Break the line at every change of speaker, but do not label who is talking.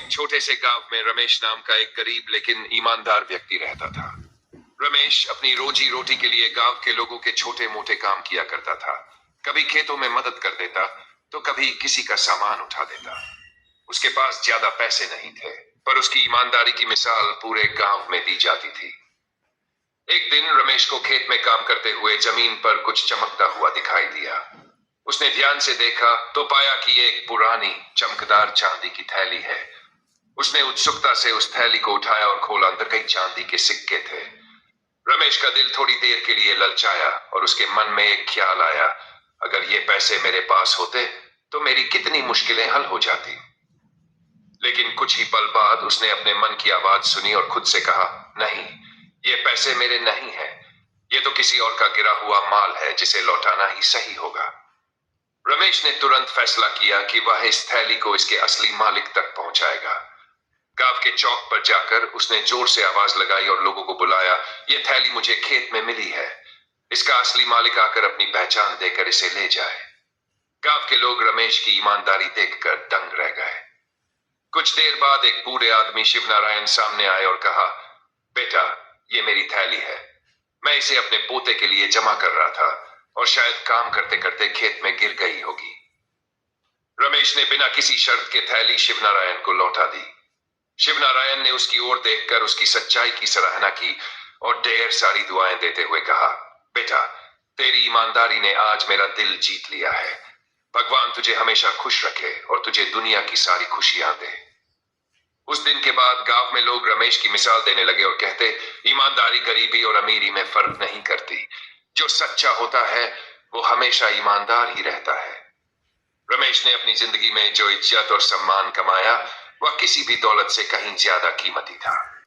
छोटे से गांव में रमेश नाम का एक गरीब लेकिन ईमानदार व्यक्ति रहता था। रमेश अपनी रोजी रोटी के लिए गांव के लोगों के छोटे मोटे काम किया करता था। कभी खेतों में मदद कर देता तो कभी किसी का सामान उठा देता। उसके पास ज्यादा पैसे नहीं थे, पर उसकी ईमानदारी की मिसाल पूरे गांव में दी जाती थी। एक दिन रमेश को खेत में काम करते हुए जमीन पर कुछ चमकता हुआ दिखाई दिया। उसने ध्यान से देखा तो पाया कि ये एक पुरानी चमकदार चांदी की थैली है। उसने उत्सुकता से उस थैली को उठाया और खोला। अंदर कई चांदी के सिक्के थे। रमेश का दिल थोड़ी देर के लिए ललचाया और उसके मन में एक ख्याल आया, अगर ये पैसे मेरे पास होते तो मेरी कितनी मुश्किलें हल हो जाती। लेकिन कुछ ही पल बाद उसने अपने मन की आवाज सुनी और खुद से कहा, नहीं, ये पैसे मेरे नहीं है, ये तो किसी और का गिरा हुआ माल है जिसे लौटाना ही सही होगा। रमेश ने तुरंत फैसला किया कि वह इस थैली को इसके असली मालिक तक पहुंचाएगा। गांव के चौक पर जाकर उसने जोर से आवाज लगाई और लोगों को बुलाया, ये थैली मुझे खेत में मिली है, इसका असली मालिक आकर अपनी पहचान देकर इसे ले जाए। गांव के लोग रमेश की ईमानदारी देखकर दंग रह गए। कुछ देर बाद एक बूढ़े आदमी शिवनारायण सामने आए और कहा, बेटा, ये मेरी थैली है, मैं इसे अपने पोते के लिए जमा कर रहा था और शायद काम करते करते खेत में गिर गई होगी। रमेश ने बिना किसी शर्त के थैली शिवनारायण को लौटा दी। शिवनारायण ने उसकी ओर देखकर उसकी सच्चाई की सराहना की और ढेर सारी दुआएं देते हुए कहा, बेटा, तेरी ईमानदारी ने आज मेरा दिल जीत लिया है। भगवान तुझे हमेशा खुश रखे और तुझे दुनिया की सारी खुशियां दे। उस दिन के बाद गांव में लोग रमेश की मिसाल देने लगे और कहते, ईमानदारी गरीबी और अमीरी में फर्क नहीं करती, जो सच्चा होता है वो हमेशा ईमानदार ही रहता है। रमेश ने अपनी जिंदगी में जो इज्जत और सम्मान कमाया वह किसी भी दौलत से कहीं ज्यादा कीमती था।